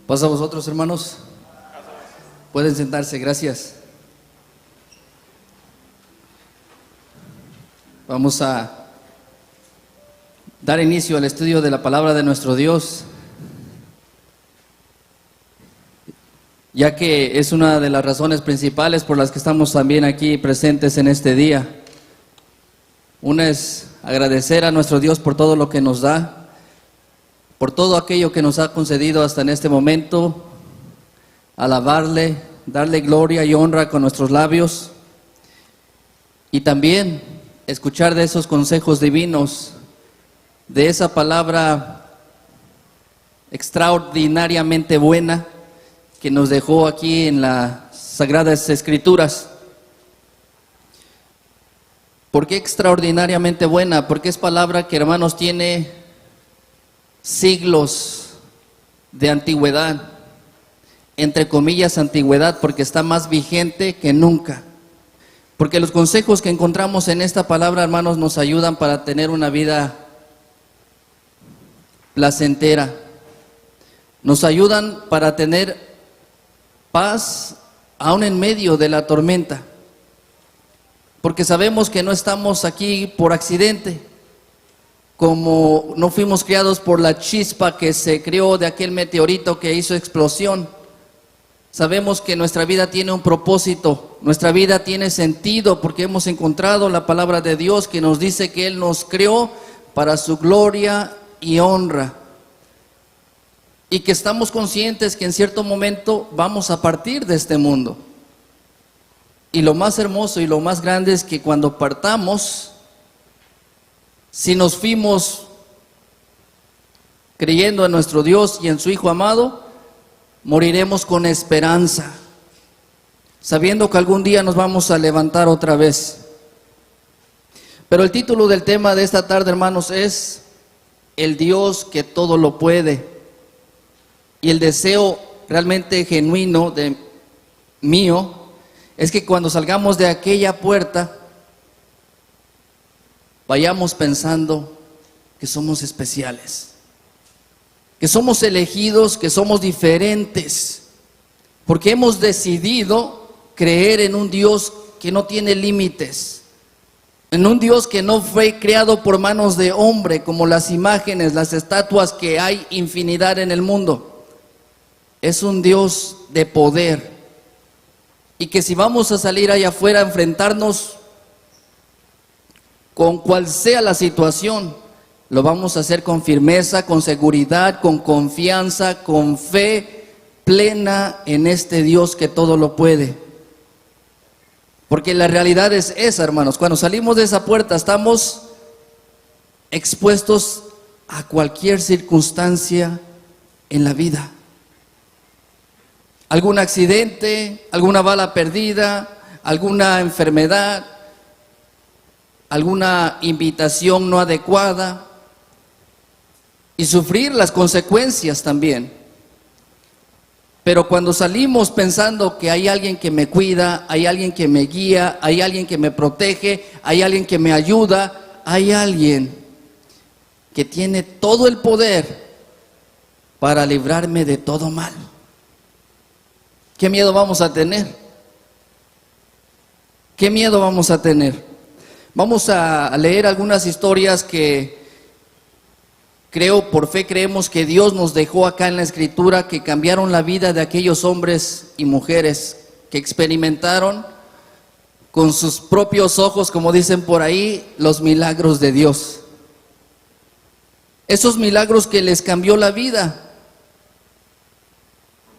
Pasa a vosotros, hermanos. Pueden sentarse, gracias. Vamos a dar inicio al estudio de la palabra de nuestro Dios, ya que es una de las razones principales por las que estamos también aquí presentes en este día. Una es agradecer a nuestro Dios por todo lo que nos da, por todo aquello que nos ha concedido hasta en este momento, alabarle, darle gloria y honra con nuestros labios, y también escuchar de esos consejos divinos, de esa palabra extraordinariamente buena que nos dejó aquí en las Sagradas Escrituras. ¿Por qué extraordinariamente buena? Porque es palabra que, hermanos, tiene siglos de antigüedad, entre comillas antigüedad, porque está más vigente que nunca. Porque los consejos que encontramos en esta palabra, hermanos, nos ayudan para tener una vida placentera. Nos ayudan para tener paz aún en medio de la tormenta. Porque sabemos que no estamos aquí por accidente, como no fuimos criados por la chispa que se creó de aquel meteorito que hizo explosión. Sabemos que nuestra vida tiene un propósito, nuestra vida tiene sentido, porque hemos encontrado la palabra de Dios que nos dice que Él nos creó para su gloria y honra, y que estamos conscientes que en cierto momento vamos a partir de este mundo. Y lo más hermoso y lo más grande es que cuando partamos, si nos fuimos creyendo en nuestro Dios y en su Hijo amado, moriremos con esperanza, sabiendo que algún día nos vamos a levantar otra vez. Pero el título del tema de esta tarde, hermanos, es el Dios que todo lo puede. Y el deseo realmente genuino de mío es que cuando salgamos de aquella puerta, vayamos pensando que somos especiales, que somos elegidos, que somos diferentes, porque hemos decidido creer en un Dios que no tiene límites, en un Dios que no fue creado por manos de hombre, como las imágenes, las estatuas que hay infinidad en el mundo. Es un Dios de poder, y que si vamos a salir allá afuera a enfrentarnos con cual sea la situación, lo vamos a hacer con firmeza, con seguridad, con confianza, con fe plena en este Dios que todo lo puede. Porque la realidad es esa, hermanos. Cuando salimos de esa puerta estamos expuestos a cualquier circunstancia en la vida. Algún accidente, alguna bala perdida, alguna enfermedad, alguna invitación no adecuada, y sufrir las consecuencias también. Pero cuando salimos pensando que hay alguien que me cuida, hay alguien que me guía, hay alguien que me protege, hay alguien que me ayuda, hay alguien que tiene todo el poder para librarme de todo mal, ¿qué miedo vamos a tener? ¿Qué miedo vamos a tener? Vamos a leer algunas historias que por fe creemos que Dios nos dejó acá en la Escritura, que cambiaron la vida de aquellos hombres y mujeres que experimentaron con sus propios ojos, como dicen por ahí, los milagros de Dios. Esos milagros que les cambió la vida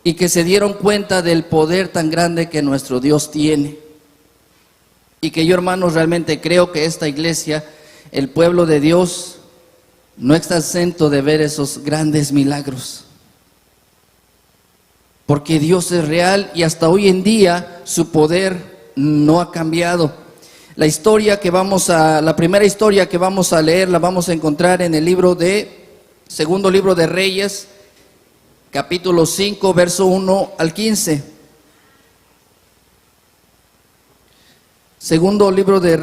y que se dieron cuenta del poder tan grande que nuestro Dios tiene. Y que yo, hermanos, realmente creo que esta iglesia, el pueblo de Dios, no está exento de ver esos grandes milagros. Porque Dios es real y hasta hoy en día su poder no ha cambiado. La primera historia que vamos a leer la vamos a encontrar en el segundo libro de Reyes, capítulo 5, verso 1 al 15. Segundo libro de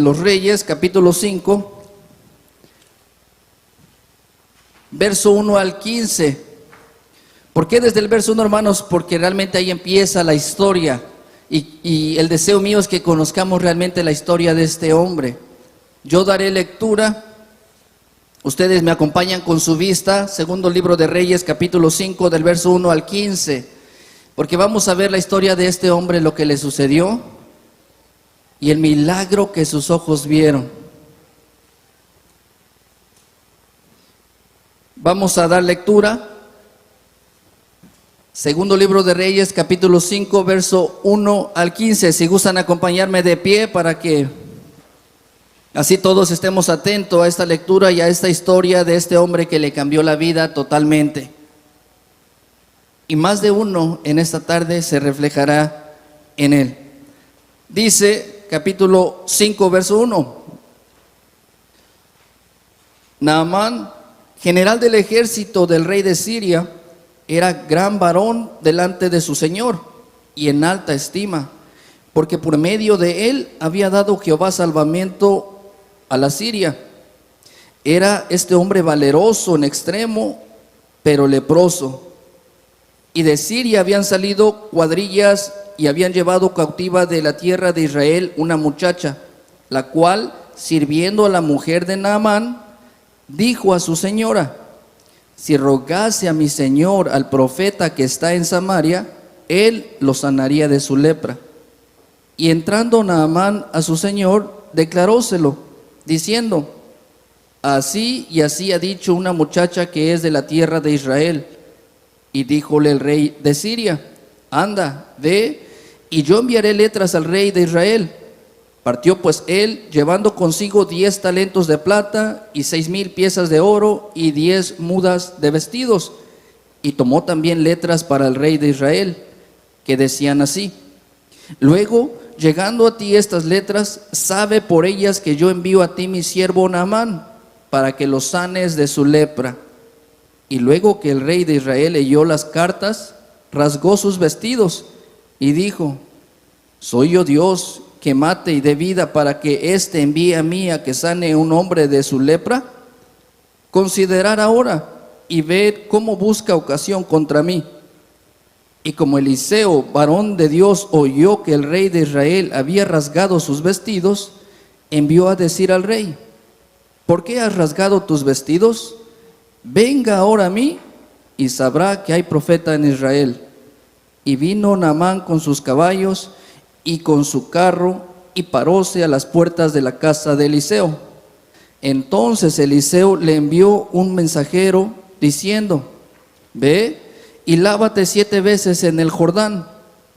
los Reyes, capítulo 5, verso 1 al 15. ¿Por qué desde el verso 1, hermanos? Porque realmente ahí empieza la historia. Y el deseo mío es que conozcamos realmente la historia de este hombre. Yo daré lectura. Ustedes me acompañan con su vista. Segundo libro de Reyes, capítulo 5, del verso 1 al 15. Porque vamos a ver la historia de este hombre, lo que le sucedió y el milagro que sus ojos vieron. Vamos a dar lectura. Segundo libro de Reyes, capítulo 5, verso 1 al 15. Si gustan acompañarme de pie para que así todos estemos atentos a esta lectura y a esta historia de este hombre que le cambió la vida totalmente. Y más de uno en esta tarde se reflejará en él. Dice capítulo 5, verso 1. Naamán, general del ejército del rey de Siria, era gran varón delante de su señor y en alta estima, porque por medio de él había dado Jehová salvamento a la Siria. Era este hombre valeroso en extremo, pero leproso. Y de Siria habían salido cuadrillas y habían llevado cautiva de la tierra de Israel una muchacha, la cual, sirviendo a la mujer de Naamán, dijo a su señora: si rogase a mi señor al profeta que está en Samaria, él lo sanaría de su lepra. Y entrando Naamán a su señor, declaróselo, diciendo: así y así ha dicho una muchacha que es de la tierra de Israel. Y díjole el rey de Siria: anda, ve, y yo enviaré letras al rey de Israel. Partió pues él, llevando consigo 10 talentos de plata, y 6,000 piezas de oro, y 10 mudas de vestidos. Y tomó también letras para el rey de Israel, que decían así: luego, llegando a ti estas letras, sabe por ellas que yo envío a ti mi siervo Naamán, para que lo sanes de su lepra. Y luego que el rey de Israel leyó las cartas, rasgó sus vestidos, y dijo: ¿soy yo Dios que mate y dé vida para que éste envíe a mí a que sane un hombre de su lepra? Considerad ahora y ved cómo busca ocasión contra mí. Y como Eliseo, varón de Dios, oyó que el rey de Israel había rasgado sus vestidos, envió a decir al rey: ¿por qué has rasgado tus vestidos? Venga ahora a mí y sabrá que hay profeta en Israel. Y vino Naamán con sus caballos y con su carro, y paróse a las puertas de la casa de Eliseo. Entonces Eliseo le envió un mensajero diciendo: ve y lávate 7 veces en el Jordán,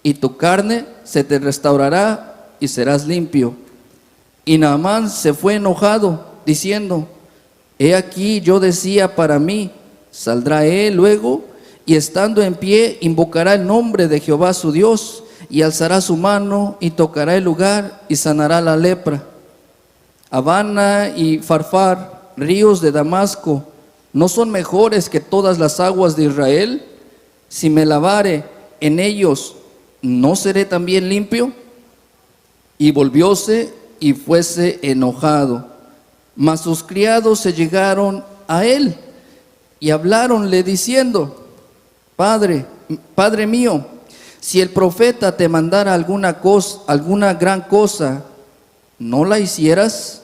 y tu carne se te restaurará y serás limpio. Y Naamán se fue enojado, diciendo: he aquí yo decía para mí, saldrá él luego, y estando en pie invocará el nombre de Jehová su Dios, y alzará su mano y tocará el lugar y sanará la lepra. Abana y Farfar, ríos de Damasco, ¿no son mejores que todas las aguas de Israel? Si me lavare en ellos, ¿no seré también limpio? Y volvióse y fuese enojado. Mas sus criados se llegaron a él y habláronle diciendo: Padre mío, si el profeta te mandara alguna gran cosa, ¿no la hicieras?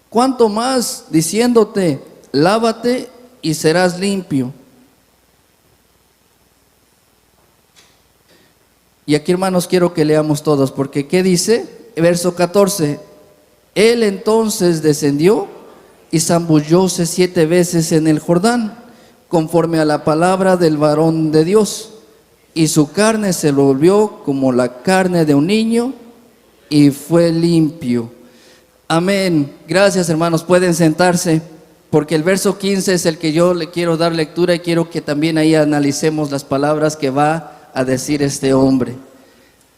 ¿Cuánto más diciéndote: lávate y serás limpio? Y aquí, hermanos, quiero que leamos todos, porque ¿qué dice? Verso 14. Él entonces descendió y zambullóse 7 veces en el Jordán, conforme a la palabra del varón de Dios. Y su carne se volvió como la carne de un niño, y fue limpio. Amén. Gracias, hermanos. Pueden sentarse, porque el verso 15 es el que yo le quiero dar lectura, y quiero que también ahí analicemos las palabras que va a decir este hombre.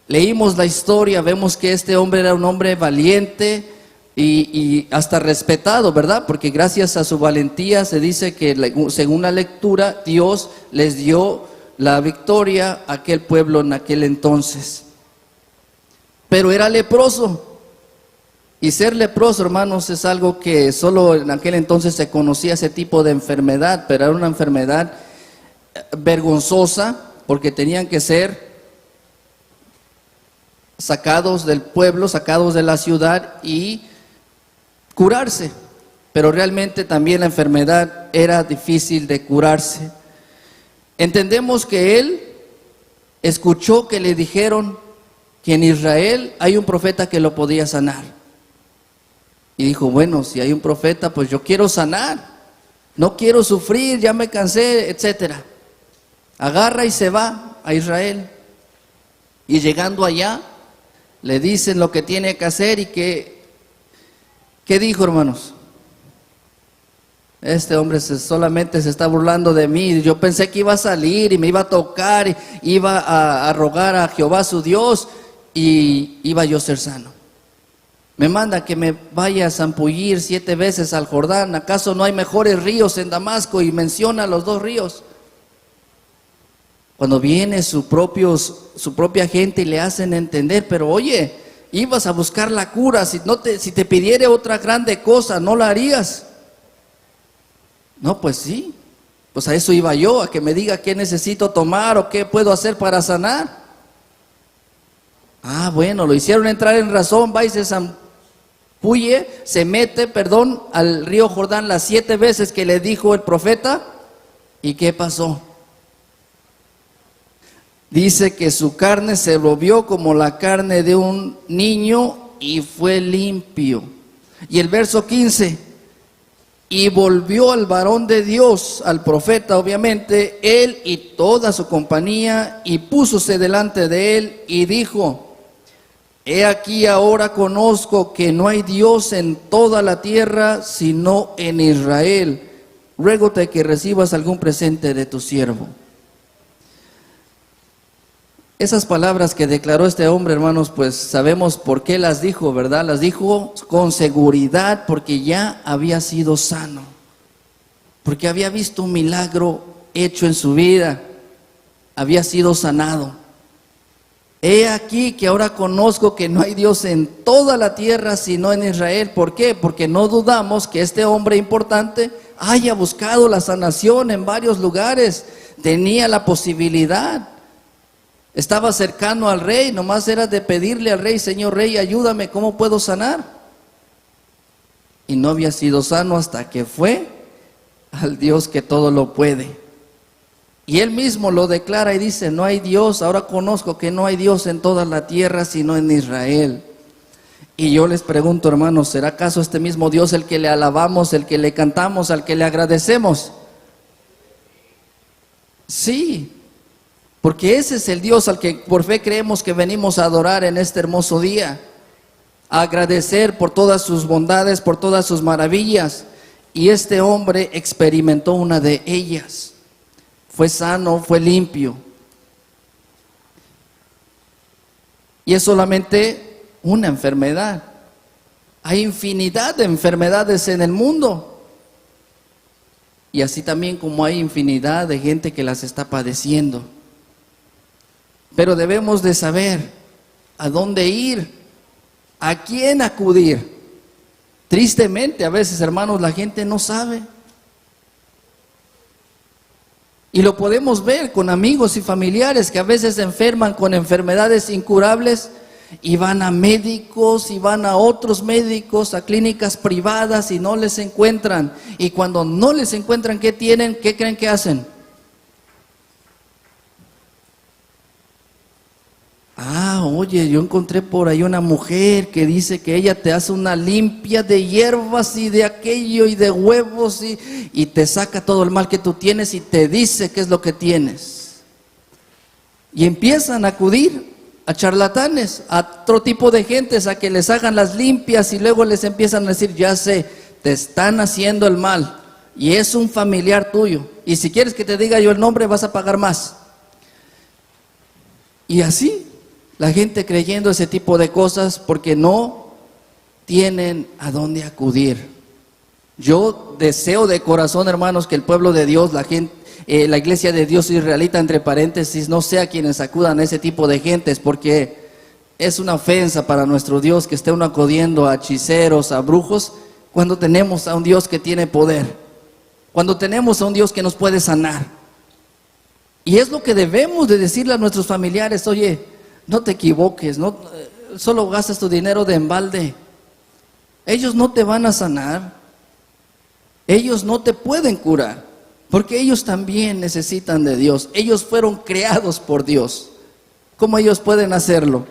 Leímos la historia, vemos que este hombre era un hombre valiente y hasta respetado, ¿verdad? Porque gracias a su valentía se dice que, según la lectura, Dios les dio la victoria a aquel pueblo en aquel entonces. Pero era leproso. Y ser leproso, hermanos, es algo que solo en aquel entonces se conocía, ese tipo de enfermedad, pero era una enfermedad vergonzosa, porque tenían que ser sacados del pueblo, sacados de la ciudad y curarse. Pero realmente también la enfermedad era difícil de curarse. Entendemos que él escuchó que le dijeron que en Israel hay un profeta que lo podía sanar. Y dijo, bueno, si hay un profeta, pues yo quiero sanar. No quiero sufrir, ya me cansé, etcétera. Agarra y se va a Israel. Y llegando allá, le dicen lo que tiene que hacer y ¿qué dijo, hermanos? Este hombre solamente se está burlando de mí. Yo pensé que iba a salir y me iba a tocar, y iba a rogar a Jehová su Dios y iba yo a ser sano. Me manda que me vaya a zambullir 7 veces al Jordán. ¿Acaso no hay mejores ríos en Damasco? Y menciona los 2 ríos. Cuando viene su propia gente y le hacen entender, pero oye, ibas a buscar la cura, si te pidiera otra grande cosa, ¿no la harías? No, pues sí, pues a eso iba yo, a que me diga qué necesito tomar o qué puedo hacer para sanar. Ah, bueno, lo hicieron entrar en razón, va y se zambulle, se mete, al río Jordán las 7 veces que le dijo el profeta. ¿Y qué pasó? Dice que su carne se volvió como la carne de un niño y fue limpio. Y el verso 15, y volvió al varón de Dios, al profeta obviamente, él y toda su compañía, y púsose delante de él y dijo, he aquí ahora conozco que no hay Dios en toda la tierra sino en Israel. Ruégote que recibas algún presente de tu siervo. Esas palabras que declaró este hombre, hermanos, pues sabemos por qué las dijo, ¿verdad? Las dijo con seguridad porque ya había sido sano, porque había visto un milagro hecho en su vida, había sido sanado. He aquí que ahora conozco que no hay Dios en toda la tierra sino en Israel. ¿Por qué? Porque no dudamos que este hombre importante haya buscado la sanación en varios lugares, tenía la posibilidad. Estaba cercano al rey, nomás era de pedirle al rey, Señor rey, ayúdame, ¿cómo puedo sanar? Y no había sido sano hasta que fue al Dios que todo lo puede. Y él mismo lo declara y dice, no hay Dios, ahora conozco que no hay Dios en toda la tierra sino en Israel. Y yo les pregunto, hermanos, ¿será acaso este mismo Dios el que le alabamos, el que le cantamos, al que le agradecemos? Sí. Porque ese es el Dios al que por fe creemos que venimos a adorar en este hermoso día, a agradecer por todas sus bondades, por todas sus maravillas. Y este hombre experimentó una de ellas, fue sano, fue limpio. Y es solamente una enfermedad. Hay infinidad de enfermedades en el mundo. Y así también como hay infinidad de gente que las está padeciendo. Pero debemos de saber a dónde ir, a quién acudir. Tristemente, a veces, hermanos, la gente no sabe. Y lo podemos ver con amigos y familiares que a veces se enferman con enfermedades incurables y van a médicos y van a otros médicos, a clínicas privadas y no les encuentran. Y cuando no les encuentran qué tienen, ¿qué creen que hacen? Oye, yo encontré por ahí una mujer que dice que ella te hace una limpia de hierbas y de aquello y de huevos y te saca todo el mal que tú tienes y te dice qué es lo que tienes. Y empiezan a acudir a charlatanes, a otro tipo de gentes, a que les hagan las limpias y luego les empiezan a decir, ya sé, te están haciendo el mal y es un familiar tuyo. Y si quieres que te diga yo el nombre, vas a pagar más. Y así. La gente creyendo ese tipo de cosas porque no tienen a dónde acudir. Yo deseo de corazón, hermanos, que el pueblo de Dios, la iglesia de Dios israelita, entre paréntesis, no sea quienes acudan a ese tipo de gentes, porque es una ofensa para nuestro Dios que esté uno acudiendo a hechiceros, a brujos, cuando tenemos a un Dios que tiene poder, cuando tenemos a un Dios que nos puede sanar. Y es lo que debemos de decirle a nuestros familiares: oye, no te equivoques, no solo gastas tu dinero de embalde. Ellos no te van a sanar, ellos no te pueden curar, porque ellos también necesitan de Dios. Ellos fueron creados por Dios. ¿Cómo ellos pueden hacerlo?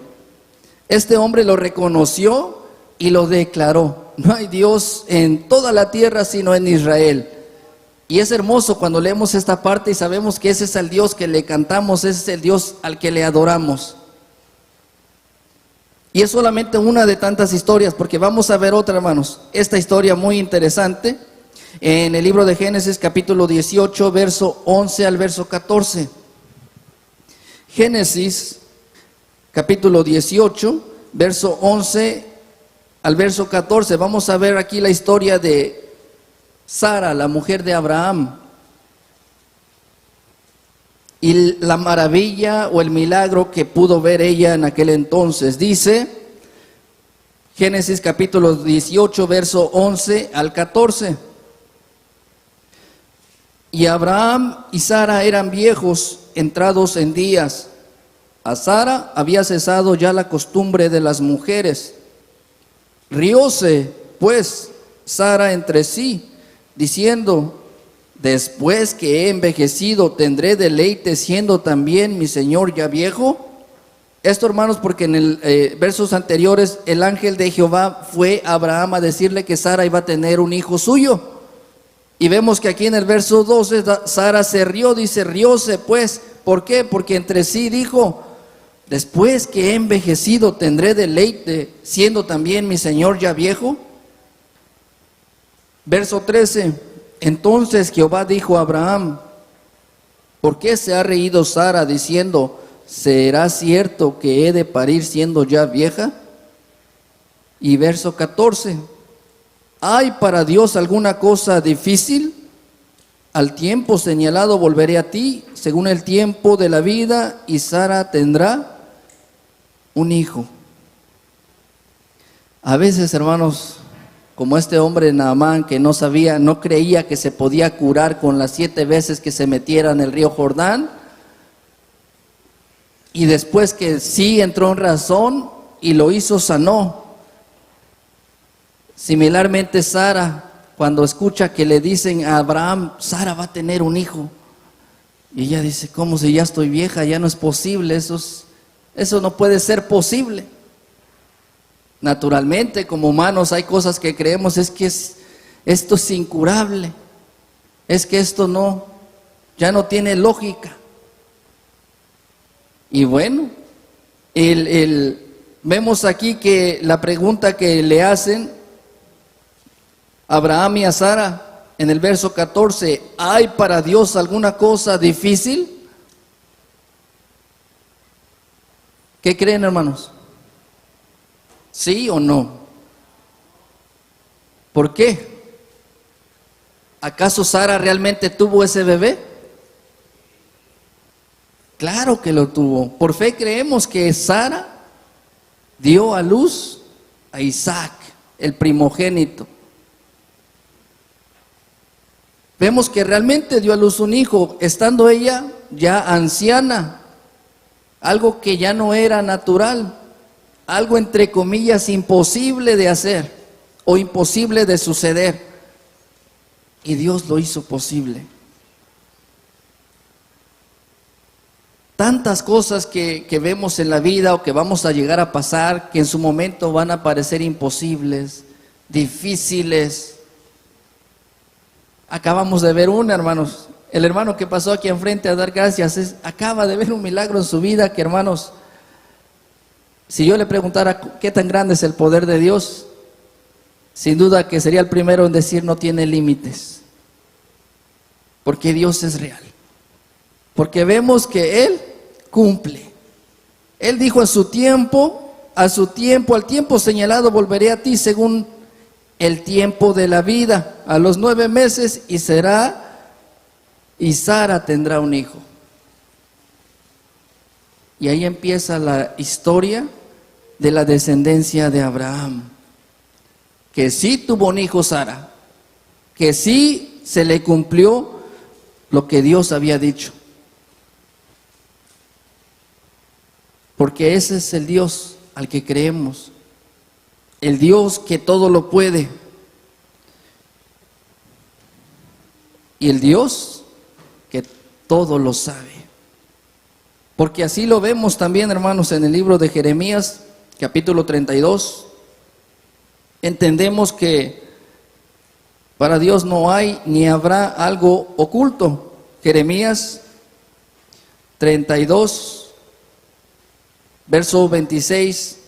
Este hombre lo reconoció y lo declaró: no hay Dios en toda la tierra sino en Israel. Y es hermoso cuando leemos esta parte y sabemos que ese es el Dios que le cantamos, ese es el Dios al que le adoramos. Y es solamente una de tantas historias, porque vamos a ver otra, hermanos. Esta historia muy interesante en el libro de Génesis, capítulo 18, verso 11 al verso 14. Génesis, capítulo 18, verso 11 al verso 14. Vamos a ver aquí la historia de Sara, la mujer de Abraham, y la maravilla o el milagro que pudo ver ella en aquel entonces. Dice Génesis capítulo 18, verso 11 al 14. Y Abraham y Sara eran viejos, entrados en días. A Sara había cesado ya la costumbre de las mujeres. Rióse pues Sara entre sí, diciendo: después que he envejecido, ¿tendré deleite siendo también mi señor ya viejo? Esto, hermanos, porque en el versos anteriores el ángel de Jehová fue a Abraham a decirle que Sara iba a tener un hijo suyo. Y vemos que aquí en el verso 12 Sara se rió, dice: rióse pues. ¿Por qué? Porque entre sí dijo: después que he envejecido, ¿tendré deleite siendo también mi señor ya viejo? Verso 13. Entonces Jehová dijo a Abraham: ¿por qué se ha reído Sara diciendo: ¿será cierto que he de parir siendo ya vieja? Y verso 14. ¿Hay para Dios alguna cosa difícil? Al tiempo señalado volveré a ti, según el tiempo de la vida, y Sara tendrá un hijo. A veces, hermanos, como este hombre Naamán, que no creía que se podía curar con las 7 veces que se metiera en el río Jordán, y después que sí entró en razón y lo hizo, sanó. Similarmente Sara, cuando escucha que le dicen a Abraham: Sara va a tener un hijo, y ella dice: ¿cómo, si ya estoy vieja? Ya no es posible, eso no puede ser posible. Naturalmente, como humanos, hay cosas que creemos: es que esto es incurable, es que esto ya no tiene lógica. Y bueno, vemos aquí que la pregunta que le hacen a Abraham y a Sara en el verso 14: ¿hay para Dios alguna cosa difícil? ¿Qué creen, hermanos? ¿Sí o no? ¿Por qué? ¿Acaso Sara realmente tuvo ese bebé? Claro que lo tuvo. Por fe creemos que Sara dio a luz a Isaac, el primogénito. Vemos que realmente dio a luz un hijo, estando ella ya anciana, algo que ya no era natural, algo entre comillas imposible de hacer o imposible de suceder, y Dios lo hizo posible. Tantas cosas que vemos en la vida o que vamos a llegar a pasar, que en su momento van a parecer imposibles, difíciles. Acabamos de ver una, hermanos. El hermano que pasó aquí enfrente a dar gracias acaba de ver un milagro en su vida que, hermanos, si yo le preguntara qué tan grande es el poder de Dios, sin duda que sería el primero en decir: no tiene límites, porque Dios es real, porque vemos que Él cumple. Él dijo: al tiempo señalado volveré a ti, según el tiempo de la vida, a los 9 meses, y Sara tendrá un hijo. Y ahí empieza la historia de la descendencia de Abraham, que sí tuvo un hijo Sara, que sí se le cumplió lo que Dios había dicho. porque ese es el Dios al que creemos, el Dios que todo lo puede, y el Dios que todo lo sabe. Porque así lo vemos también, hermanos, en el libro de Jeremías, capítulo 32. Entendemos que para Dios no hay ni habrá algo oculto. Jeremías 32, verso 26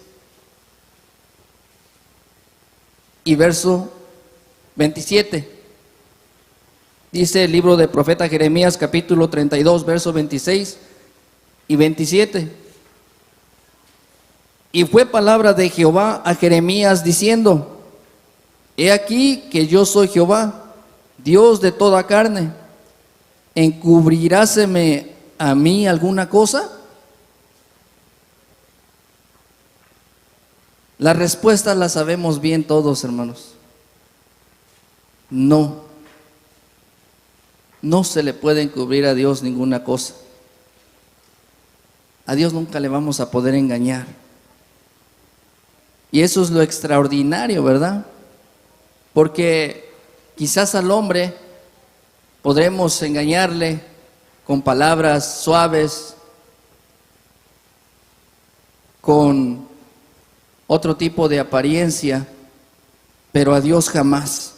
y verso 27. Dice el libro del profeta Jeremías, capítulo 32, verso 26 y 27. Y fue palabra de Jehová a Jeremías diciendo: he aquí que yo soy Jehová, Dios de toda carne. ¿Encubriráseme a mí alguna cosa? La respuesta la sabemos bien todos, hermanos. No. No se le puede encubrir a Dios ninguna cosa. A Dios nunca le vamos a poder engañar. Y eso es lo extraordinario, ¿verdad? Porque quizás al hombre podremos engañarle con palabras suaves, con otro tipo de apariencia, pero a Dios jamás.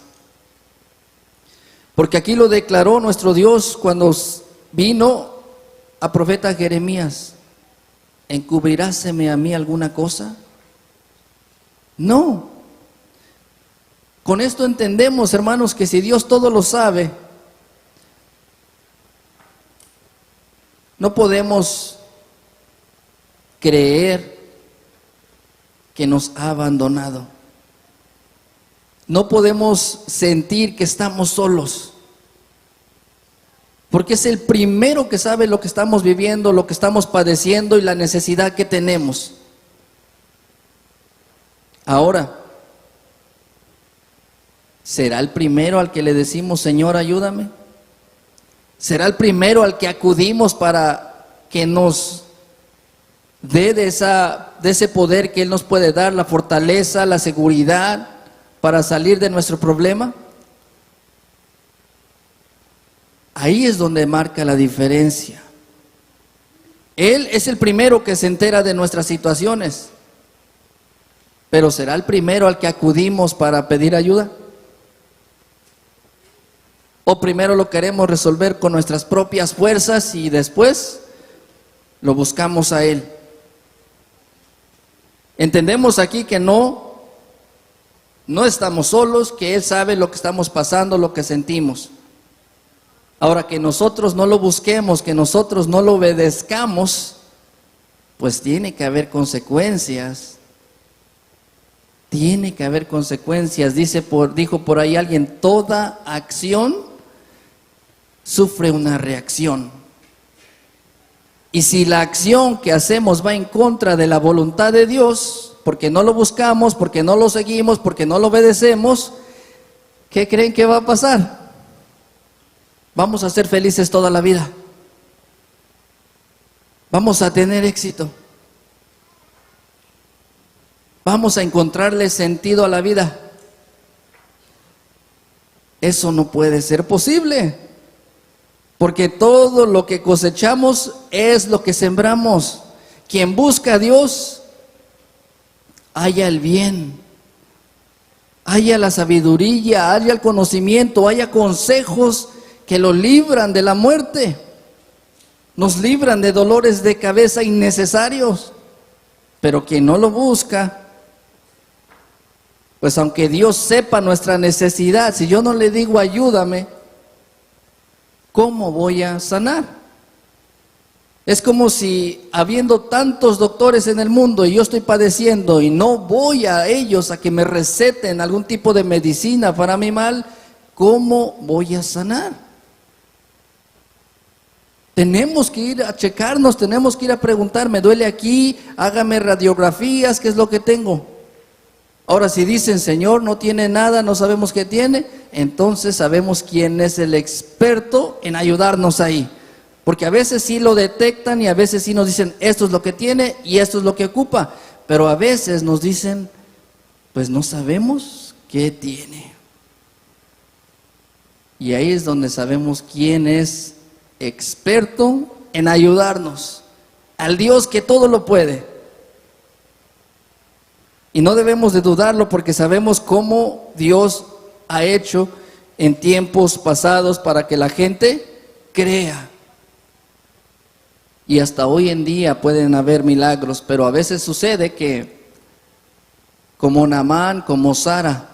Porque aquí lo declaró nuestro Dios cuando vino a profeta Jeremías: ¿encubriráseme a mí alguna cosa? No. Con esto entendemos, hermanos, que si Dios todo lo sabe, no podemos creer que nos ha abandonado. No podemos sentir que estamos solos, porque es el primero que sabe lo que estamos viviendo, lo que estamos padeciendo y la necesidad que tenemos. Ahora, ¿será el primero al que le decimos: Señor, ayúdame? ¿Será el primero al que acudimos para que nos dé de ese poder que Él nos puede dar, la fortaleza, la seguridad para salir de nuestro problema? Ahí es donde marca la diferencia. Él es el primero que se entera de nuestras situaciones, pero ¿será el primero al que acudimos para pedir ayuda? ¿O primero lo queremos resolver con nuestras propias fuerzas y después lo buscamos a Él? Entendemos aquí que no estamos solos, que Él sabe lo que estamos pasando, lo que sentimos. Ahora, que nosotros no lo busquemos, que nosotros no lo obedezcamos, pues tiene que haber consecuencias. Tiene que haber consecuencias. Dijo por ahí alguien: toda acción sufre una reacción. Y si la acción que hacemos va en contra de la voluntad de Dios, porque no lo buscamos, porque no lo seguimos, porque no lo obedecemos, ¿qué creen que va a pasar? Vamos a ser felices toda la vida. Vamos a tener éxito. Vamos a encontrarle sentido a la vida. Eso no puede ser posible, porque todo lo que cosechamos es lo que sembramos. Quien busca a Dios halla el bien, halla la sabiduría, halla el conocimiento, halla consejos que lo libran de la muerte, nos libran de dolores de cabeza innecesarios. Pero quien no lo busca, pues aunque Dios sepa nuestra necesidad, si yo no le digo ayúdame, ¿cómo voy a sanar? Es como si habiendo tantos doctores en el mundo y yo estoy padeciendo y no voy a ellos a que me receten algún tipo de medicina para mi mal, ¿cómo voy a sanar? Tenemos que ir a checarnos, tenemos que ir a preguntar: me duele aquí, hágame radiografías, ¿qué es lo que tengo? Ahora, si dicen: Señor, no tiene nada, no sabemos qué tiene, entonces sabemos quién es el experto en ayudarnos ahí, Porque a veces sí lo detectan y a veces sí nos dicen, esto es lo que tiene y esto es lo que ocupa. Pero a veces nos dicen, pues no sabemos qué tiene. Y ahí es donde sabemos quién es experto en ayudarnos, al Dios que todo lo puede. Y no debemos de dudarlo porque sabemos cómo Dios ha hecho en tiempos pasados para que la gente crea. Y hasta hoy en día pueden haber milagros, pero a veces sucede que, como Naamán, como Sara,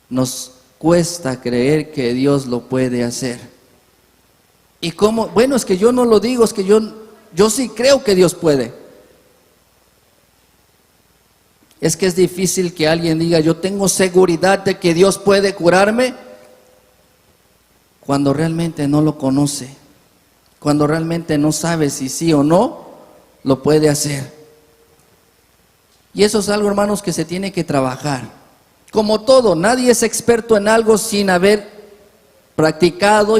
nos cuesta creer que Dios lo puede hacer. Y como, bueno, es que yo no lo digo, es que yo sí creo que Dios puede. Es que es difícil que alguien diga, yo tengo seguridad de que Dios puede curarme, cuando realmente no lo conoce, cuando realmente no sabe si sí o no lo puede hacer. Y eso es algo, hermanos, que se tiene que trabajar. Como todo, nadie es experto en algo sin haber practicado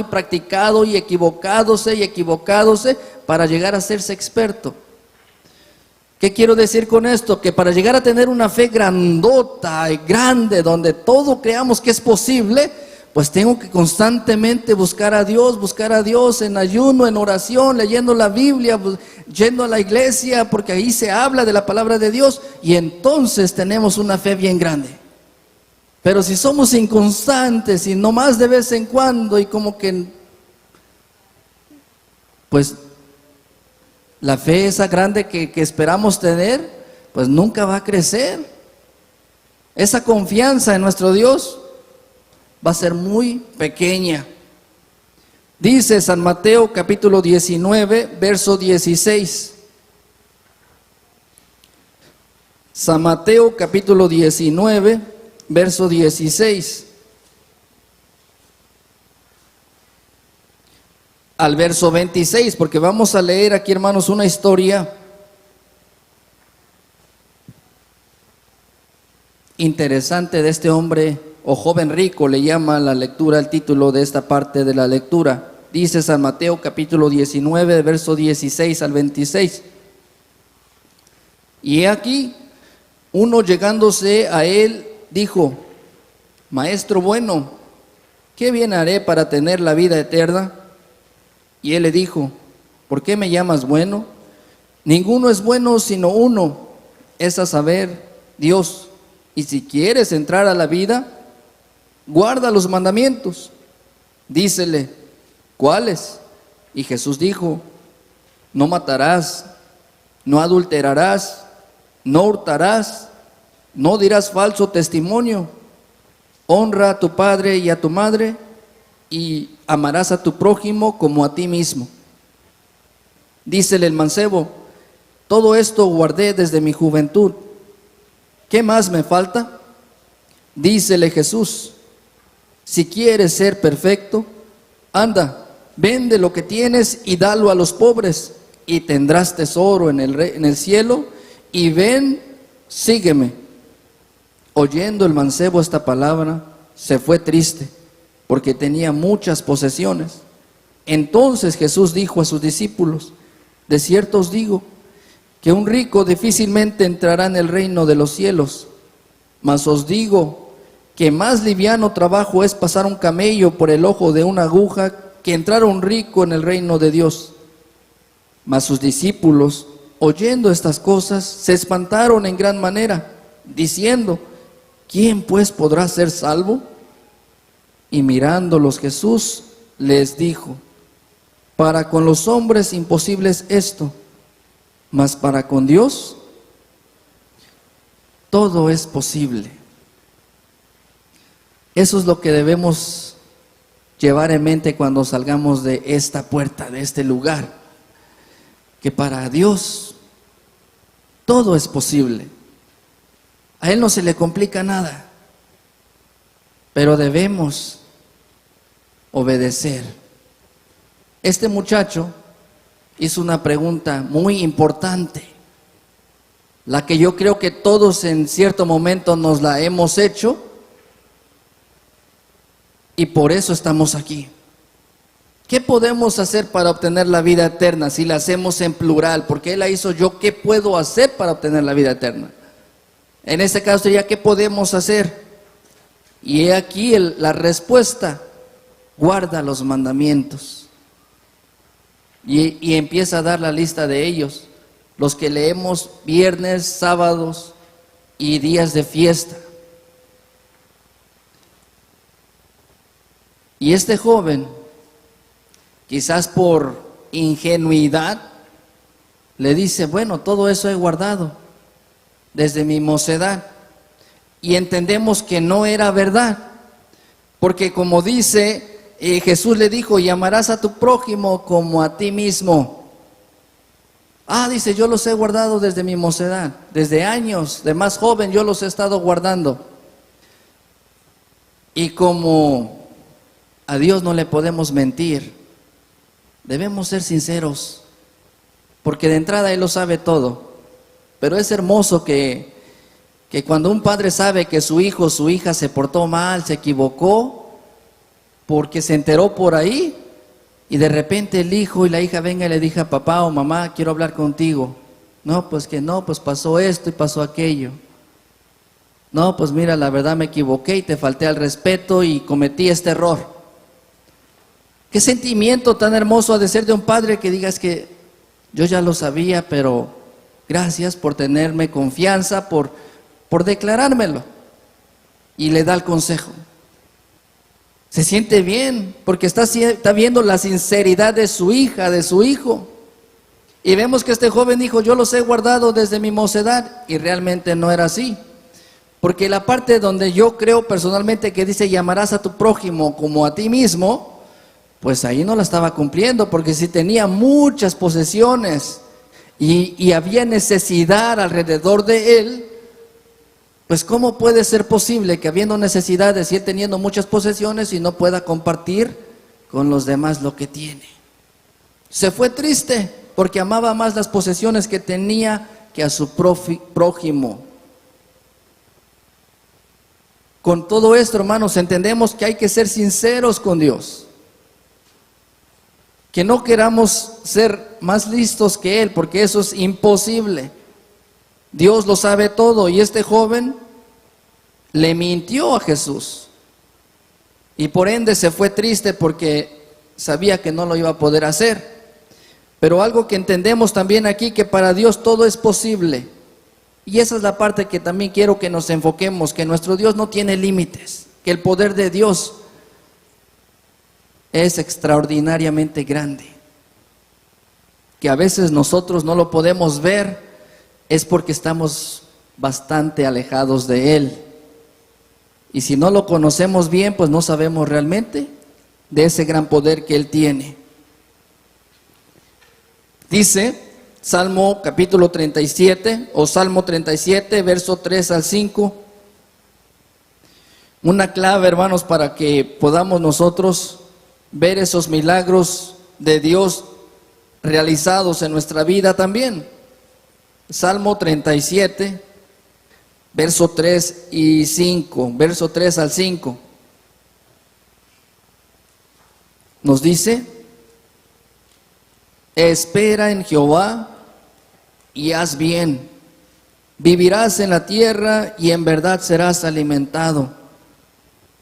y equivocádose para llegar a hacerse experto. ¿Qué quiero decir con esto? Que para llegar a tener una fe grandota y grande, donde todo creamos que es posible, pues tengo que constantemente buscar a Dios en ayuno, en oración, leyendo la Biblia, yendo a la iglesia, porque ahí se habla de la palabra de Dios, y entonces tenemos una fe bien grande. Pero si somos inconstantes y nomás de vez en cuando y como que, pues la fe esa grande que esperamos tener, pues nunca va a crecer. Esa confianza en nuestro Dios va a ser muy pequeña. Dice San Mateo capítulo 19, verso 16. San Mateo capítulo 19, verso 16. Al verso 26, porque vamos a leer aquí, hermanos, una historia interesante de este hombre o joven rico, le llama la lectura, el título de esta parte de la lectura. Dice San Mateo capítulo 19, verso 16 al 26. Y he aquí, uno llegándose a él, dijo: Maestro bueno, ¿qué bien haré para tener la vida eterna? Y él le dijo: ¿por qué me llamas bueno? Ninguno es bueno sino uno, es a saber, Dios. Y si quieres entrar a la vida, guarda los mandamientos. Dícele: ¿cuáles? Y Jesús dijo: no matarás, no adulterarás, no hurtarás, no dirás falso testimonio, honra a tu padre y a tu madre, y amarás a tu prójimo como a ti mismo. Dícele el mancebo: todo esto guardé desde mi juventud, ¿qué más me falta? Dícele Jesús: si quieres ser perfecto, anda, vende lo que tienes y dalo a los pobres, y tendrás tesoro en el cielo, y ven, sígueme. Oyendo el mancebo esta palabra, se fue triste, porque tenía muchas posesiones. Entonces Jesús dijo a sus discípulos: de cierto os digo, que un rico difícilmente entrará en el reino de los cielos. Mas os digo que más liviano trabajo es pasar un camello por el ojo de una aguja que entrar un rico en el reino de Dios. Mas sus discípulos, oyendo estas cosas, se espantaron en gran manera, diciendo: ¿quién pues podrá ser salvo? Y mirándolos Jesús les dijo: para con los hombres imposible es esto, mas para con Dios todo es posible. Eso es lo que debemos llevar en mente cuando salgamos de esta puerta, de este lugar, que para Dios todo es posible. A Él no se le complica nada, pero debemos obedecer. Este muchacho hizo una pregunta muy importante, la que yo creo que todos en cierto momento nos la hemos hecho, y por eso estamos aquí. ¿qué podemos hacer para obtener la vida eterna si la hacemos en plural? Porque Él la hizo yo, ¿qué puedo hacer para obtener la vida eterna? En este caso sería, ¿qué podemos hacer? Y he aquí la respuesta: guarda los mandamientos. Y empieza a dar la lista de ellos, los que leemos viernes, sábados y días de fiesta. Y este joven, quizás por ingenuidad, le dice: bueno, todo eso he guardado desde mi mocedad. Y entendemos que no era verdad, porque como dice, Jesús le dijo: y amarás a tu prójimo como a ti mismo. Dice, yo los he guardado desde mi mocedad, desde años, de más joven yo los he estado guardando. Y como a Dios no le podemos mentir, debemos ser sinceros, porque de entrada Él lo sabe todo. Pero es hermoso que cuando un padre sabe que su hijo o su hija se portó mal, se equivocó, porque se enteró por ahí, y de repente el hijo y la hija venga y le diga: papá o mamá, quiero hablar contigo. No, pues que no, pues pasó esto y pasó aquello. No, pues mira, la verdad me equivoqué y te falté al respeto y cometí este error. Qué sentimiento tan hermoso ha de ser de un padre que diga: es que yo ya lo sabía, pero gracias por tenerme confianza, por declarármelo. Y le da el consejo. Se siente bien porque está viendo la sinceridad de su hija, de su hijo. Y vemos que este joven dijo: yo los he guardado desde mi mocedad. Y realmente no era así. Porque la parte donde yo creo personalmente que dice: y amarás a tu prójimo como a ti mismo, pues ahí no la estaba cumpliendo, porque si tenía muchas posesiones y había necesidad alrededor de él, pues ¿cómo puede ser posible que habiendo necesidades y él teniendo muchas posesiones y no pueda compartir con los demás lo que tiene? Se fue triste porque amaba más las posesiones que tenía que a su prójimo. Con todo esto, hermanos, entendemos que hay que ser sinceros con Dios. Que no queramos ser más listos que Él, porque eso es imposible. Dios lo sabe todo, y este joven le mintió a Jesús. Y por ende se fue triste porque sabía que no lo iba a poder hacer. Pero algo que entendemos también aquí, que para Dios todo es posible. Y esa es la parte que también quiero que nos enfoquemos, que nuestro Dios no tiene límites, que el poder de Dios es extraordinariamente grande. Que a veces nosotros no lo podemos ver, es porque estamos bastante alejados de Él. Y si no lo conocemos bien, pues no sabemos realmente de ese gran poder que Él tiene. Dice Salmo capítulo 37, o Salmo 37, verso 3 al 5. Una clave, hermanos, para que podamos nosotros ver esos milagros de Dios realizados en nuestra vida también. Salmo 37, verso 3 y 5, verso 3 al 5. Nos dice: espera en Jehová y haz bien, vivirás en la tierra y en verdad serás alimentado.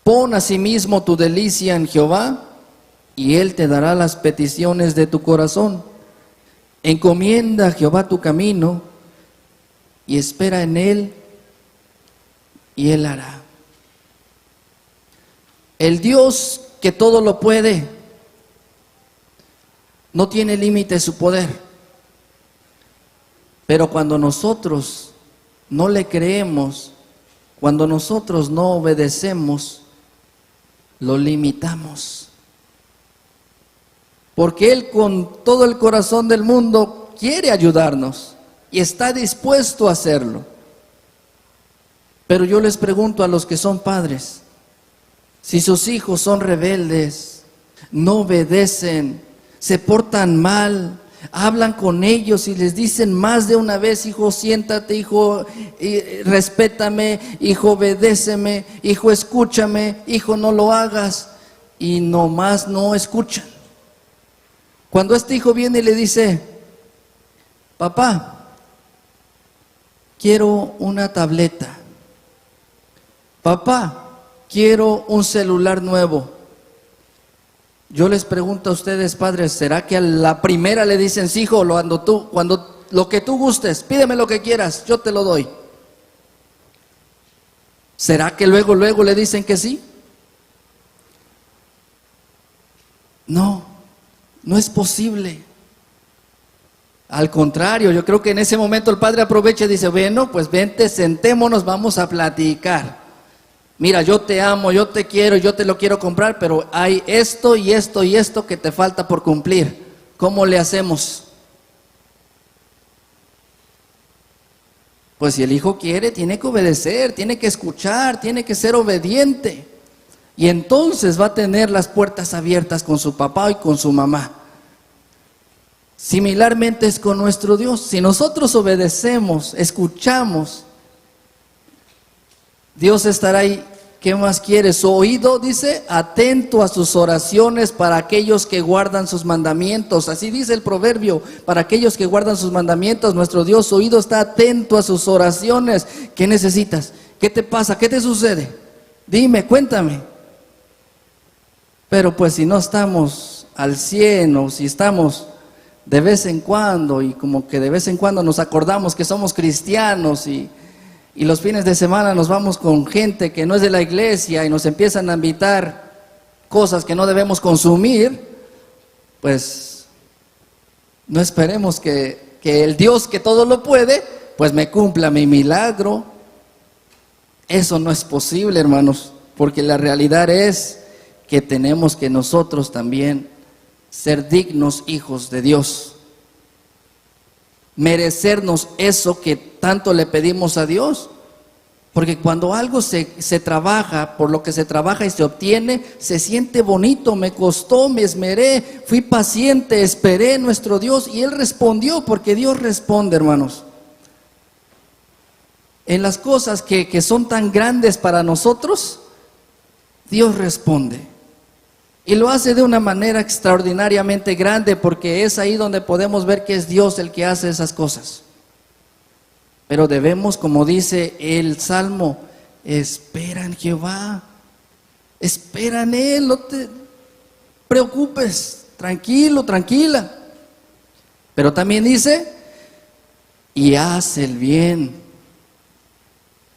Pon asimismo tu delicia en Jehová, y Él te dará las peticiones de tu corazón. Encomienda a Jehová tu camino, y espera en Él, y Él hará. El Dios que todo lo puede, no tiene límite su poder. Pero cuando nosotros no le creemos, cuando nosotros no obedecemos, lo limitamos. Porque Él con todo el corazón del mundo quiere ayudarnos y está dispuesto a hacerlo. Pero yo les pregunto a los que son padres, si sus hijos son rebeldes, no obedecen, se portan mal, hablan con ellos y les dicen más de una vez: hijo, siéntate, hijo, respétame, hijo, obedéceme, hijo, escúchame, hijo, no lo hagas, y nomás no escuchan. Cuando este hijo viene y le dice, papá, quiero una tableta. Papá, quiero un celular nuevo. Yo les pregunto a ustedes, padres, ¿será que a la primera le dicen, sí, hijo, cuando lo que tú gustes, pídeme lo que quieras, yo te lo doy? ¿Será que luego le dicen que sí? No, no es posible. Al contrario, yo creo que en ese momento el padre aprovecha y dice, bueno, pues vente, sentémonos, vamos a platicar. Mira, yo te amo, yo te quiero, yo te lo quiero comprar, pero hay esto y esto y esto que te falta por cumplir. ¿Cómo le hacemos? Pues si el hijo quiere, tiene que obedecer, tiene que escuchar, tiene que ser obediente. Y entonces va a tener las puertas abiertas con su papá y con su mamá. Similarmente es con nuestro Dios. Si nosotros obedecemos, escuchamos, Dios estará ahí. ¿Qué más quiere? Su oído, dice, atento a sus oraciones para aquellos que guardan sus mandamientos. Así dice el proverbio, para aquellos que guardan sus mandamientos, nuestro Dios, su oído está atento a sus oraciones. ¿Qué necesitas? ¿Qué te pasa? ¿Qué te sucede? Dime, cuéntame. Pero pues si no estamos al 100 o si estamos de vez en cuando y como que de vez en cuando nos acordamos que somos cristianos y los fines de semana nos vamos con gente que no es de la iglesia y nos empiezan a invitar cosas que no debemos consumir, pues no esperemos que el Dios que todo lo puede, pues me cumpla mi milagro. Eso no es posible, hermanos, porque la realidad es que tenemos que nosotros también ser dignos hijos de Dios. Merecernos eso que tanto le pedimos a Dios, porque cuando algo se trabaja, por lo que se trabaja y se obtiene, se siente bonito. Me costó, me esmeré, fui paciente, esperé en nuestro Dios y Él respondió, porque Dios responde, hermanos. En las cosas que son tan grandes para nosotros, Dios responde. Y lo hace de una manera extraordinariamente grande, porque es ahí donde podemos ver que es Dios el que hace esas cosas. Pero debemos, como dice el Salmo, espera en Jehová, espera en Él, no te preocupes, tranquilo, tranquila. Pero también dice, y haz el bien.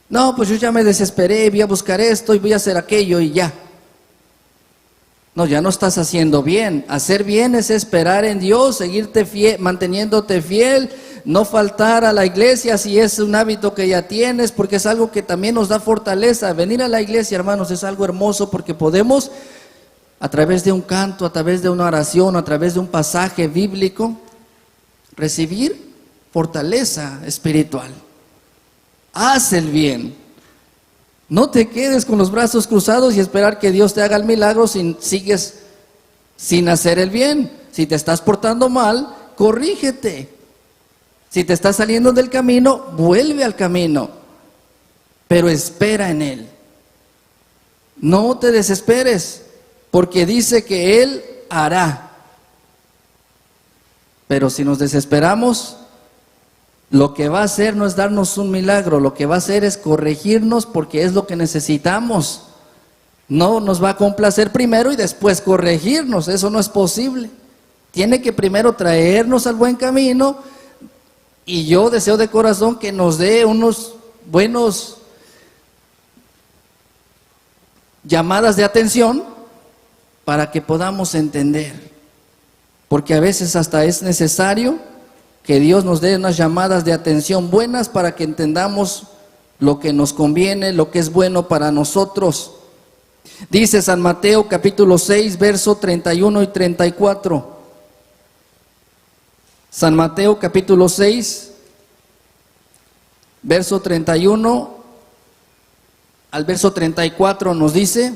No, pues yo ya me desesperé, voy a buscar esto y voy a hacer aquello y ya. No, ya no estás haciendo bien. Hacer bien es esperar en Dios, seguirte fiel, manteniéndote fiel, no faltar a la iglesia si es un hábito que ya tienes, porque es algo que también nos da fortaleza. Venir a la iglesia, hermanos, es algo hermoso, porque podemos, a través de un canto, a través de una oración, a través de un pasaje bíblico, recibir fortaleza espiritual. Haz el bien. No te quedes con los brazos cruzados y esperar que Dios te haga el milagro si sigues sin hacer el bien. Si te estás portando mal, corrígete. Si te estás saliendo del camino, vuelve al camino. Pero espera en Él. No te desesperes, porque dice que Él hará. Pero si nos desesperamos, lo que va a hacer no es darnos un milagro, lo que va a hacer es corregirnos, porque es lo que necesitamos. No nos va a complacer primero y después corregirnos, eso no es posible. Tiene que primero traernos al buen camino, y yo deseo de corazón que nos dé unos buenos llamadas de atención para que podamos entender, porque a veces hasta es necesario que Dios nos dé unas llamadas de atención buenas para que entendamos lo que nos conviene, lo que es bueno para nosotros. Dice San Mateo capítulo 6, verso 31 y 34. San Mateo capítulo 6, verso 31 al verso 34 nos dice: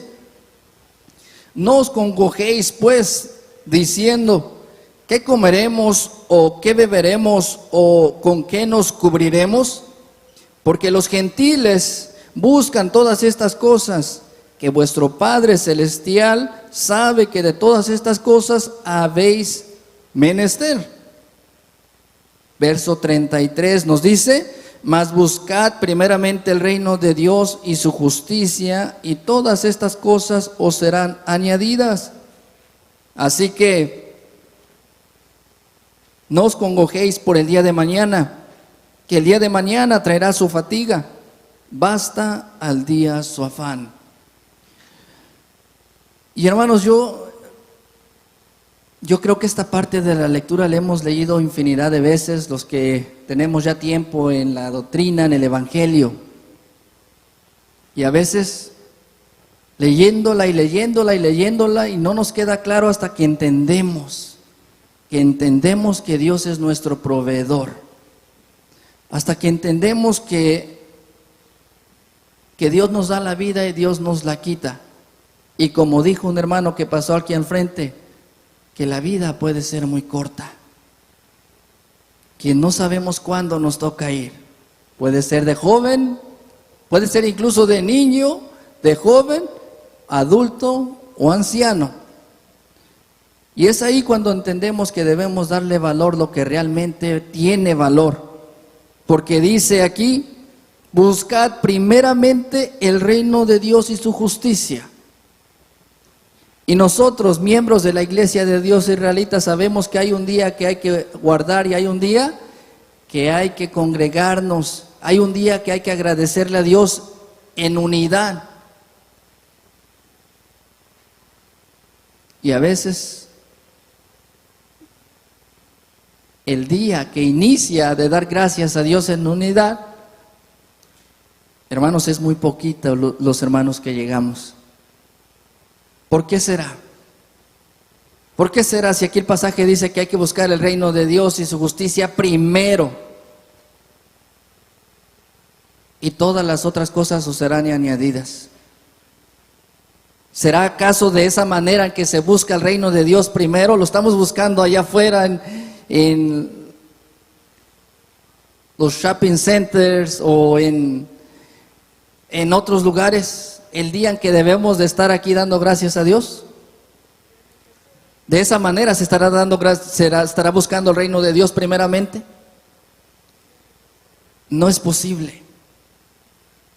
no os congojéis pues diciendo, ¿qué comeremos o qué beberemos o con qué nos cubriremos? Porque los gentiles buscan todas estas cosas, que vuestro Padre Celestial sabe que de todas estas cosas habéis menester. Verso 33 nos dice: mas buscad primeramente el reino de Dios y su justicia, y todas estas cosas os serán añadidas. Así que no os congojéis por el día de mañana, que el día de mañana traerá su fatiga. Basta al día su afán. Y hermanos, yo creo que esta parte de la lectura la hemos leído infinidad de veces, los que tenemos ya tiempo en la doctrina, en el Evangelio. Y a veces leyéndola y leyéndola y leyéndola, y no nos queda claro hasta que entendemos que Dios es nuestro proveedor. Hasta que entendemos que Dios nos da la vida y Dios nos la quita. Y como dijo un hermano que pasó aquí enfrente, que la vida puede ser muy corta, que no sabemos cuándo nos toca ir. Puede ser de joven, puede ser incluso de niño, de joven, adulto o anciano. Y es ahí cuando entendemos que debemos darle valor lo que realmente tiene valor. Porque dice aquí: buscad primeramente el reino de Dios y su justicia. Y nosotros, miembros de la Iglesia de Dios israelita, sabemos que hay un día que hay que guardar y hay un día que hay que congregarnos. Hay un día que hay que agradecerle a Dios en unidad. Y a veces el día que inicia de dar gracias a Dios en unidad, hermanos, es muy poquito los hermanos que llegamos. ¿Por qué será? ¿Por qué será si aquí el pasaje dice que hay que buscar el reino de Dios y su justicia primero? Y todas las otras cosas os serán añadidas. ¿Será acaso de esa manera en que se busca el reino de Dios primero? Lo estamos buscando allá afuera en los shopping centers o en otros lugares, el día en que debemos de estar aquí dando gracias a Dios. De esa manera se estará buscando el reino de Dios primeramente. No es posible.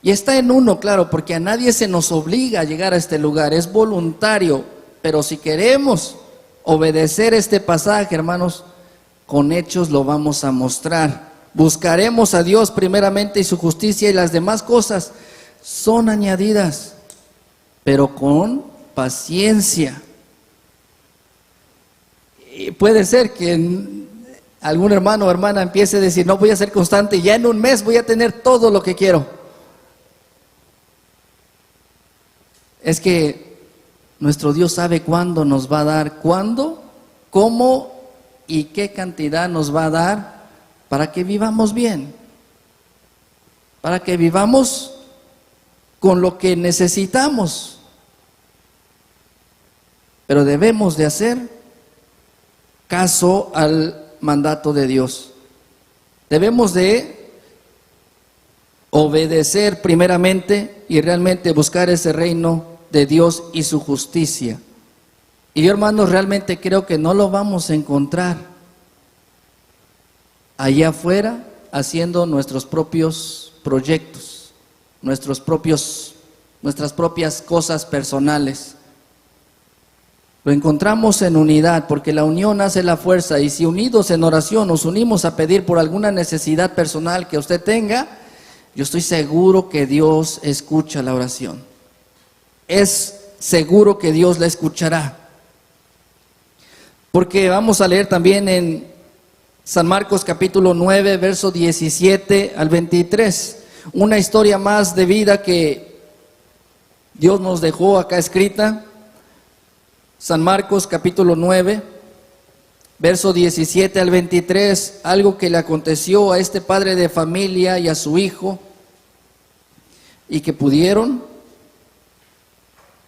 Y está en uno, claro, porque a nadie se nos obliga a llegar a este lugar, es voluntario. Pero si queremos obedecer este pasaje, hermanos, con hechos lo vamos a mostrar. Buscaremos a Dios primeramente y su justicia, y las demás cosas son añadidas, pero con paciencia. Y puede ser que algún hermano o hermana empiece a decir: no, voy a ser constante, ya en un mes voy a tener todo lo que quiero. Es que nuestro Dios sabe cuándo nos va a dar, cuándo, cómo y qué cantidad nos va a dar para que vivamos bien, para que vivamos con lo que necesitamos. Pero debemos de hacer caso al mandato de Dios. Debemos de obedecer primeramente y realmente buscar ese reino de Dios y su justicia. Y yo, hermanos, realmente creo que no lo vamos a encontrar allá afuera haciendo nuestros propios proyectos, nuestras propias cosas personales. Lo encontramos en unidad, porque la unión hace la fuerza. Y si unidos en oración nos unimos a pedir por alguna necesidad personal que usted tenga, yo estoy seguro que Dios escucha la oración. Es seguro que Dios la escuchará. Porque vamos a leer también en San Marcos capítulo 9, verso 17 al 23. Una historia más de vida que Dios nos dejó acá escrita. San Marcos capítulo 9, verso 17 al 23. Algo que le aconteció a este padre de familia y a su hijo, y que pudieron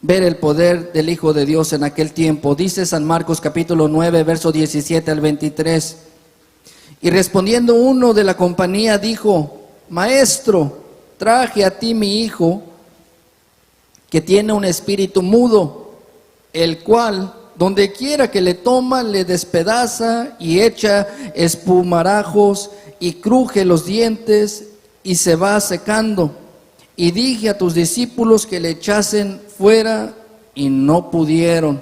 ver el poder del Hijo de Dios en aquel tiempo. Dice San Marcos capítulo 9, verso 17 al 23. Y respondiendo uno de la compañía dijo: Maestro, traje a ti mi hijo, que tiene un espíritu mudo, el cual donde quiera que le toma, le despedaza y echa espumarajos y cruje los dientes y se va secando. Y dije a tus discípulos que le echasen fuera y no pudieron.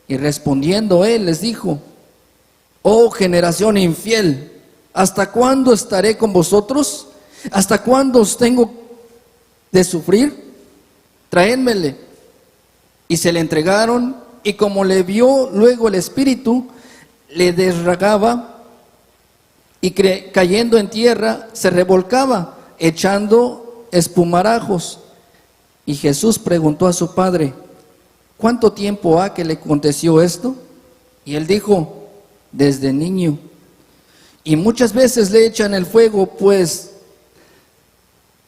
Y respondiendo él les dijo: oh generación infiel, ¿hasta cuándo estaré con vosotros? ¿Hasta cuándo os tengo de sufrir? Traédmele. Y se le entregaron, y como le vio luego el espíritu, le desragaba, y cayendo en tierra se revolcaba, echando espumarajos. Y Jesús preguntó a su padre: ¿cuánto tiempo ha que le aconteció esto? Y él dijo: desde niño. Y muchas veces le echan el fuego,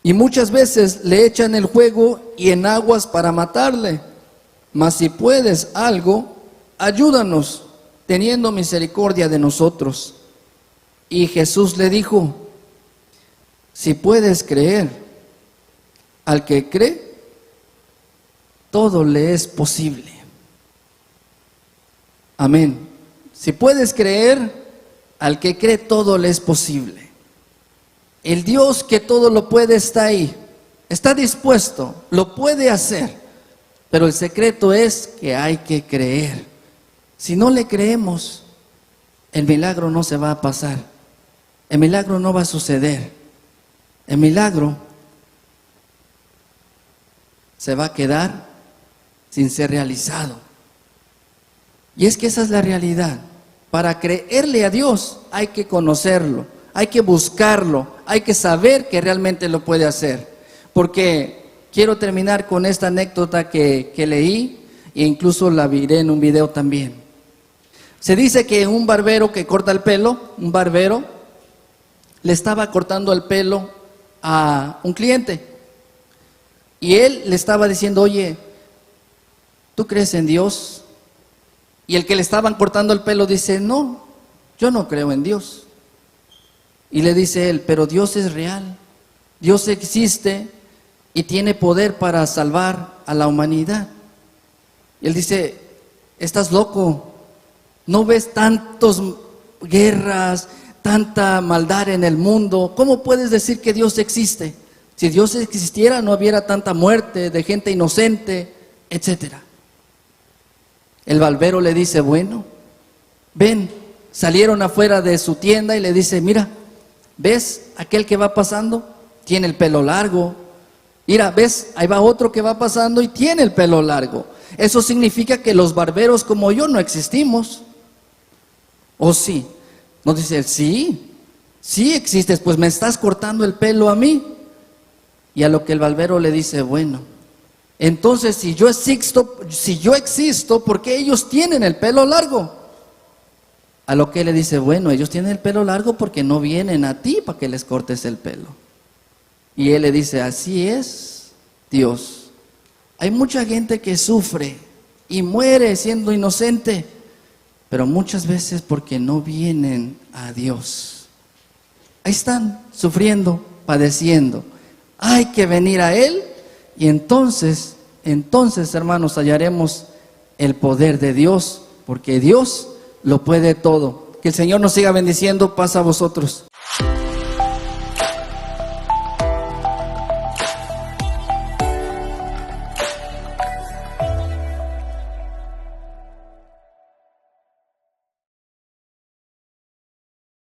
y muchas veces le echan el fuego y en aguas para matarle. Mas si puedes algo, ayúdanos, teniendo misericordia de nosotros. Y Jesús le dijo: si puedes creer, al que cree, todo le es posible. Amén. Si puedes creer, al que cree, todo le es posible. El Dios que todo lo puede está ahí, está dispuesto, lo puede hacer, pero el secreto es que hay que creer. Si no le creemos, el milagro no se va a pasar, el milagro no va a suceder, el milagro se va a quedar sin ser realizado. Y es que esa es la realidad. Para creerle a Dios hay que conocerlo, hay que buscarlo, hay que saber que realmente lo puede hacer. Porque quiero terminar con esta anécdota que leí, e incluso la viré en un video también. Se dice que un barbero que corta el pelo, un barbero, le estaba cortando el pelo a un cliente. Y él le estaba diciendo: oye, ¿tú crees en Dios? Y el que le estaban cortando el pelo dice: no, yo no creo en Dios. Y le dice él: pero Dios es real, Dios existe y tiene poder para salvar a la humanidad. Y él dice: estás loco, ¿no ves tantas guerras, tanta maldad en el mundo? ¿Cómo puedes decir que Dios existe? Si Dios existiera, no hubiera tanta muerte de gente inocente, etcétera. El barbero le dice: bueno, ven. Salieron afuera de su tienda y le dice: mira, ¿ves aquel que va pasando? Tiene el pelo largo. Mira, ¿ves? Ahí va otro que va pasando y tiene el pelo largo. Eso significa que los barberos como yo no existimos. ¿O sí? Nos dice: sí, sí existes, pues me estás cortando el pelo a mí. Y a lo que el barbero le dice: bueno, entonces si yo existo, ¿por qué ellos tienen el pelo largo? A lo que él le dice: bueno, ellos tienen el pelo largo porque no vienen a ti para que les cortes el pelo. Y él le dice: así es Dios. Hay mucha gente que sufre y muere siendo inocente, pero muchas veces porque no vienen a Dios. Ahí están sufriendo, padeciendo. Hay que venir a Él y entonces, hermanos, hallaremos el poder de Dios, porque Dios lo puede todo. Que el Señor nos siga bendiciendo. Paz a vosotros.